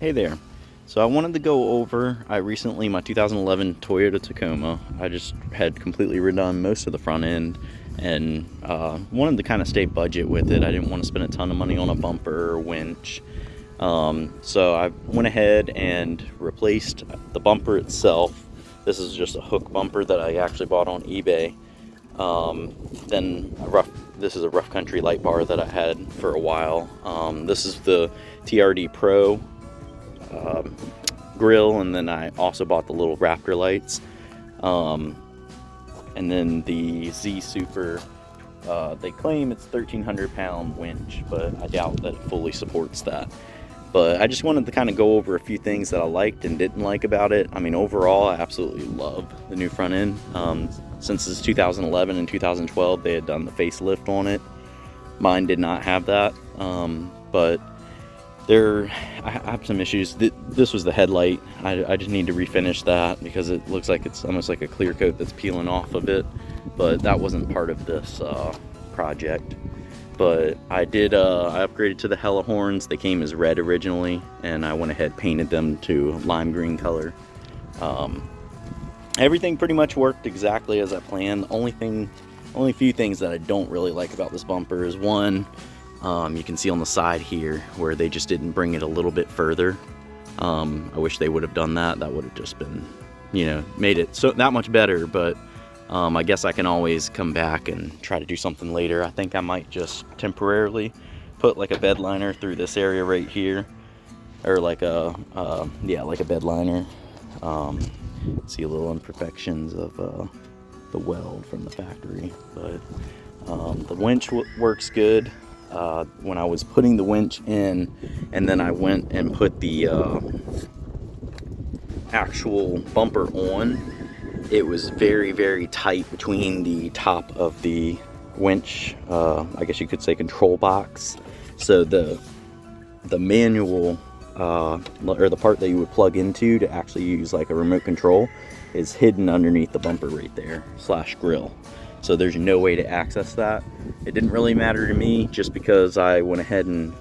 Hey there. So I wanted to go over, my 2011 Toyota Tacoma. I just had completely redone most of the front end and wanted to kind of stay budget with it. I didn't want to spend a ton of money on a bumper or winch. So I went ahead and replaced the bumper itself. This is just a hook bumper that I actually bought on eBay. This is a rough country light bar that I had for a while. This is the TRD Pro Grille, and then I also bought the little Raptor lights, and then the Z Super. They claim it's 1,300 pound winch, but I doubt that it fully supports that. But I just wanted to kind of go over a few things that I liked and didn't like about it. I mean, overall, I absolutely love the new front end. Since it's 2011 and 2012, they had done the facelift on it. Mine did not have that, but I have some issues. This was the headlight. I just need to refinish that because it looks like it's almost like a clear coat that's peeling off of it, but that wasn't part of this project. But I upgraded to the Hella horns. They came as red originally, and I went ahead painted them to lime green color. Everything pretty much worked exactly as I planned. The only few things that I don't really like about this bumper is one, you can see on the side here where they just didn't bring it a little bit further. I wish they would have done that. That would have just been, made it so that much better. But I guess I can always come back and try to do something later. I think I might just temporarily put like a bed liner through this area right here, or like a bed liner. See a little imperfections of the weld from the factory, but the winch works good. When I was putting the winch in, and then I went and put the actual bumper on, it was very, very tight between the top of the winch, I guess you could say control box. So the manual, or the part that you would plug into to actually use like a remote control, is hidden underneath the bumper right there / grill. So there's no way to access that. It didn't really matter to me, just because I went ahead and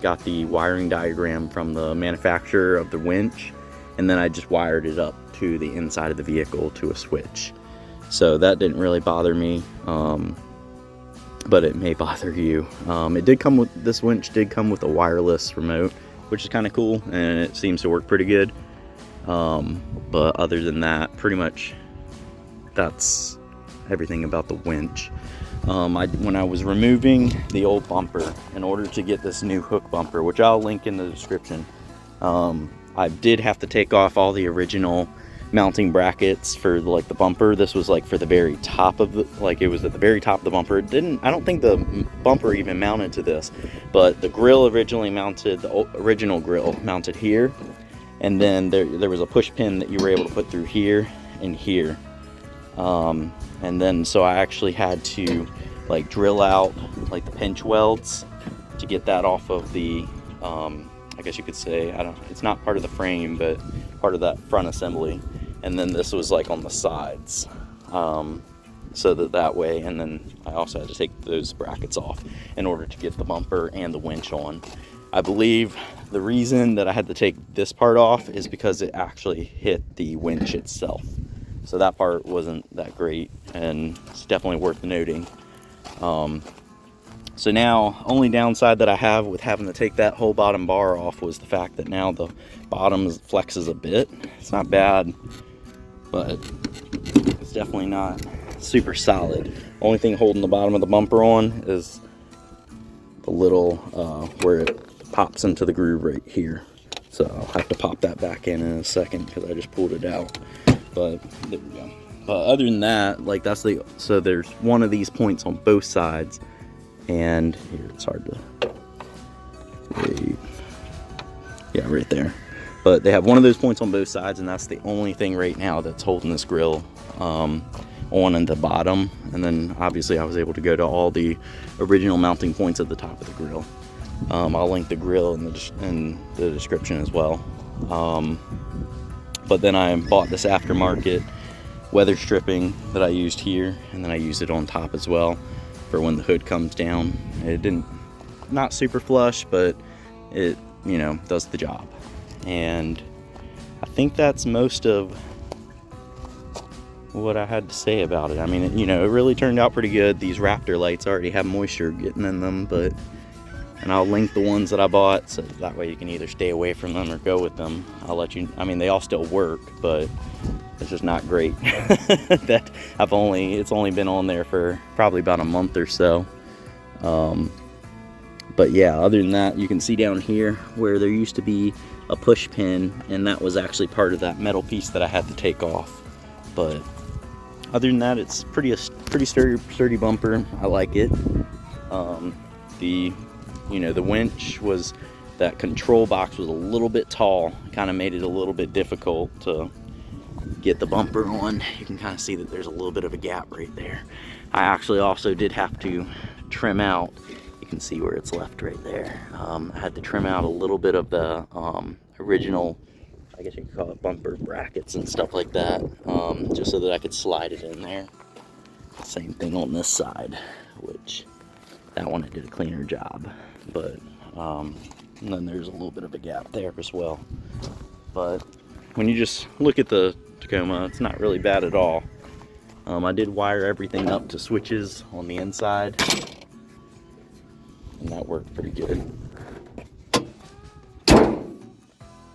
got the wiring diagram from the manufacturer of the winch, and then I just wired it up to the inside of the vehicle to a switch. So that didn't really bother me, but it may bother you. This winch did come with a wireless remote, which is kind of cool, and it seems to work pretty good. But other than that, pretty much that's everything about the winch. When I was removing the old bumper in order to get this new hook bumper, which I'll link in the description, I did have to take off all the original mounting brackets for the bumper. This was like for the very top of it was at the very top of the bumper. I don't think the bumper even mounted to this, but the grill originally mounted, the original grill mounted here, and then there was a push pin that you were able to put through here and here. And then so I actually had to drill out the pinch welds to get that off of the I guess you could say, it's not part of the frame, but part of that front assembly. And then this was on the sides, so that way. And then I also had to take those brackets off in order to get the bumper and the winch on. I believe the reason that I had to take this part off is because it actually hit the winch itself. So that part wasn't that great, and it's definitely worth noting. So now, only downside that I have with having to take that whole bottom bar off was the fact that now the bottom flexes a bit. It's not bad, but it's definitely not super solid. Only thing holding the bottom of the bumper on is the little where it pops into the groove right here. So I'll have to pop that back in a second because I just pulled it out. But there we go. But other than that, so there's one of these points on both sides, and here it's hard to wait. Yeah, right there. But they have one of those points on both sides, and that's the only thing right now that's holding this grill on in the bottom. And then obviously I was able to go to all the original mounting points at the top of the grill. I'll link the grill in the description as well. But then I bought this aftermarket weather stripping that I used here, and then I used it on top as well for when the hood comes down. It not super flush, but it does the job. And I think that's most of what I had to say about it. I mean, you know, it really turned out pretty good. These Raptor lights already have moisture getting in them, and I'll link the ones that I bought, so that way you can either stay away from them or go with them. I'll let you, I mean, they all still work, but it's just not great. That it's only been on there for probably about a month or so. But yeah, other than that, you can see down here where there used to be a push pin, and that was actually part of that metal piece that I had to take off. But other than that, it's pretty sturdy bumper. I like it. The winch was, that control box was a little bit tall, kind of made it a little bit difficult to get the bumper on. You can kind of see that there's a little bit of a gap right there. I actually also did have to trim out, you can see where it's left right there. I had to trim out a little bit of the original, I guess you could call it, bumper brackets and stuff like that, just so that I could slide it in there. Same thing on this side, which that one I did a cleaner job, but and then there's a little bit of a gap there as well. But when you just look at the Tacoma, it's not really bad at all. I did wire everything up to switches on the inside, and that worked pretty good.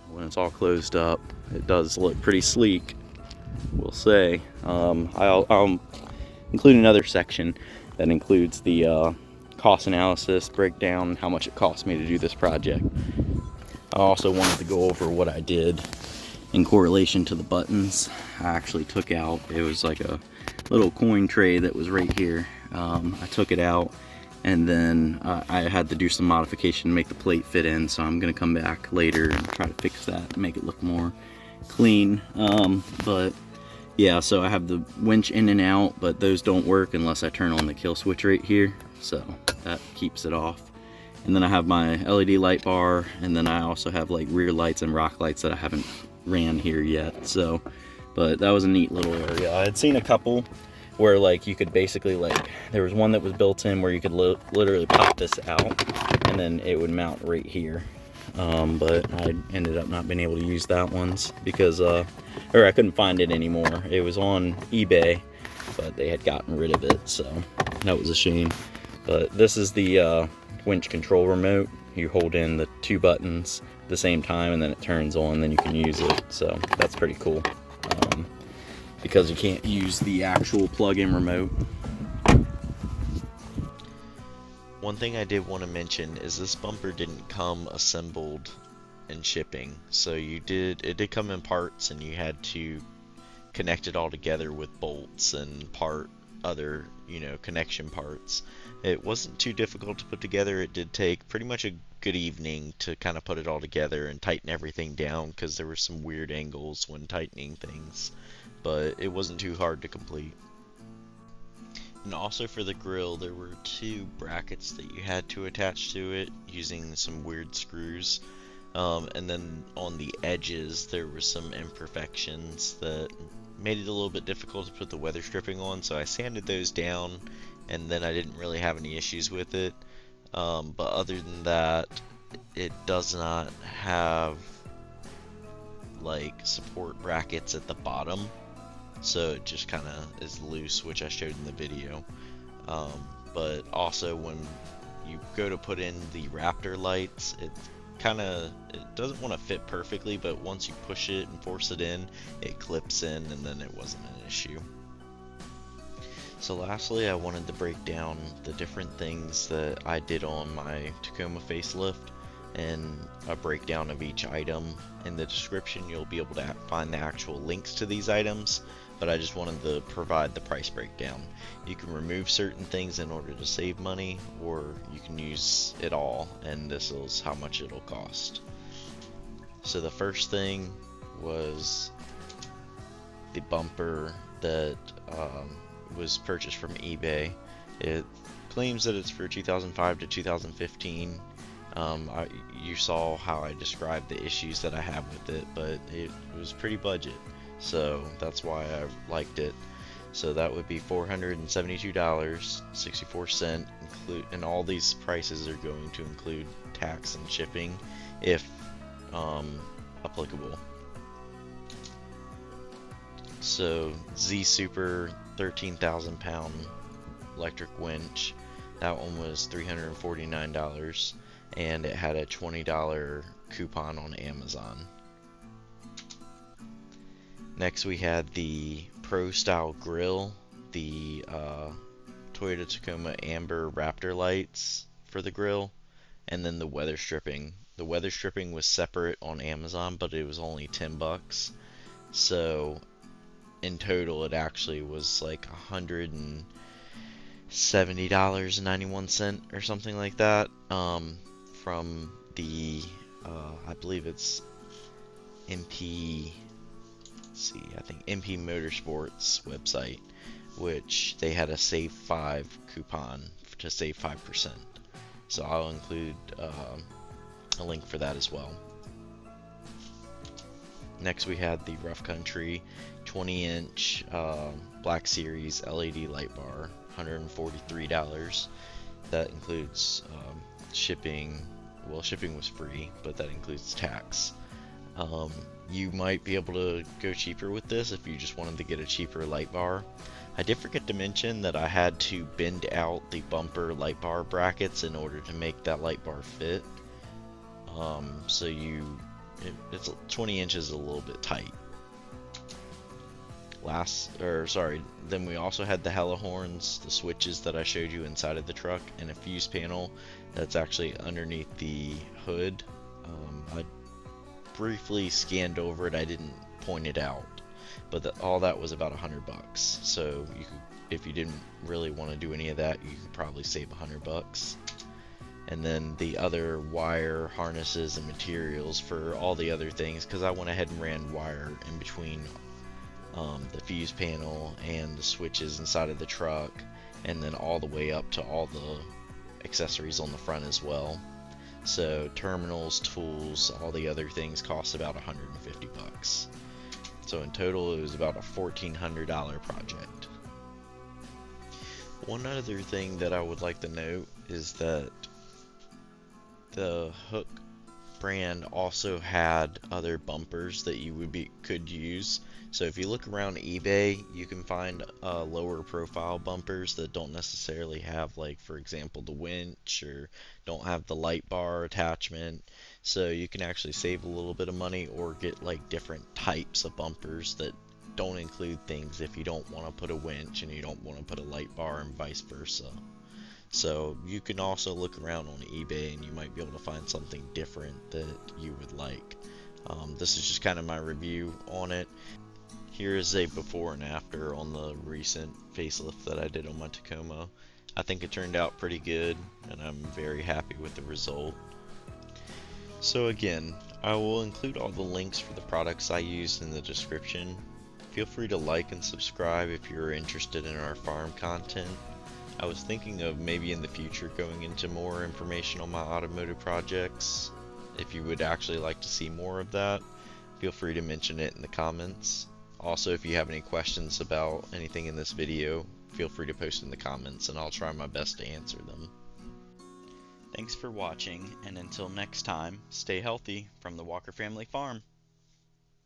When it's all closed up, it does look pretty sleek, we'll say. I'll include another section that includes the cost analysis breakdown, how much it cost me to do this project. I also wanted to go over what I did in correlation to the buttons. I actually took out, it was like a little coin tray that was right here. I took it out, and then I had to do some modification to make the plate fit in, so I'm gonna come back later and try to fix that and make it look more clean. But yeah, so I have the winch in and out, but those don't work unless I turn on the kill switch right here, so that keeps it off. And then I have my LED light bar, and then I also have like rear lights and rock lights that I haven't ran here yet. So, but that was a neat little area. I had seen a couple where like you could basically, like, there was one that was built in where you could literally pop this out and then it would mount right here. But I ended up not being able to use that ones because or I couldn't find it anymore. It was on eBay, but they had gotten rid of it, so that was a shame. But this is the winch control remote. You hold in the two buttons at the same time, and then it turns on, then you can use it. So that's pretty cool, because you can't use the actual plug-in remote. One thing I did want to mention is this bumper didn't come assembled in shipping, so it did come in parts, and you had to connect it all together with bolts and other connection parts. It wasn't too difficult to put together. It did take pretty much a good evening to kind of put it all together and tighten everything down, because there were some weird angles when tightening things, but it wasn't too hard to complete. And also for the grill, there were two brackets that you had to attach to it using some weird screws, and then on the edges there were some imperfections that made it a little bit difficult to put the weather stripping on, so I sanded those down, and then I didn't really have any issues with it. But other than that, it does not have like support brackets at the bottom, so it just kind of is loose, which I showed in the video. But also when you go to put in the Raptor lights, it doesn't want to fit perfectly, but once you push it and force it in, it clips in, and then it wasn't an issue. So lastly, I wanted to break down the different things that I did on my Tacoma facelift, and a breakdown of each item. In the description you'll be able to find the actual links to these items, but I just wanted to provide the price breakdown. You can remove certain things in order to save money, or you can use it all, and this is how much it'll cost. So the first thing was the bumper that was purchased from eBay. It claims that it's for 2005 to 2015. You saw how I described the issues that I have with it, but it was pretty budget, so that's why I liked it. So that would be $472.64, and all these prices are going to include tax and shipping. If applicable. So Z Super 13,000 pound electric winch, that one was $349, and it had a $20 coupon on Amazon. Next we had the Pro Style Grille, the Toyota Tacoma Amber Raptor lights for the grill, and then the weather stripping. The weather stripping was separate on Amazon, but it was only $10. So in total, it actually was like $170.91 or something like that. From the I believe it's MP. I think MP Motorsports website, which they had a Save 5 coupon to save 5%. So I'll include a link for that as well. Next we had the Rough Country 20-inch Black Series LED light bar, $143. That includes shipping. Well, shipping was free, but that includes tax. You might be able to go cheaper with this if you just wanted to get a cheaper light bar. I did forget to mention that I had to bend out the bumper light bar brackets in order to make that light bar fit. So it's 20 inches a little bit tight. Then we also had the hella horns, the switches that I showed you inside of the truck, and a fuse panel that's actually underneath the hood. I briefly scanned over it, I didn't point it out, but all that was about $100. So you could, if you didn't really want to do any of that, you could probably save $100. And then the other wire harnesses and materials for all the other things, because I went ahead and ran wire in between the fuse panel and the switches inside of the truck, and then all the way up to all the accessories on the front as well. So terminals, tools, all the other things cost about $150. So in total it was about a $1,400 project. One other thing that I would like to note is that the Hook brand also had other bumpers that you could use. So if you look around eBay, you can find lower profile bumpers that don't necessarily have, like, for example, the winch, or don't have the light bar attachment. So you can actually save a little bit of money, or get like different types of bumpers that don't include things if you don't want to put a winch and you don't want to put a light bar, and vice versa. So you can also look around on eBay and you might be able to find something different that you would like. This is just kind of my review on it. Here is a before and after on the recent facelift that I did on my Tacoma. I think it turned out pretty good, and I'm very happy with the result. So again, I will include all the links for the products I used in the description. Feel free to like and subscribe if you're interested in our farm content. I was thinking of maybe in the future going into more information on my automotive projects. If you would actually like to see more of that, feel free to mention it in the comments. Also, if you have any questions about anything in this video, feel free to post in the comments and I'll try my best to answer them. Thanks for watching, and until next time, stay healthy from the Walker Family Farm.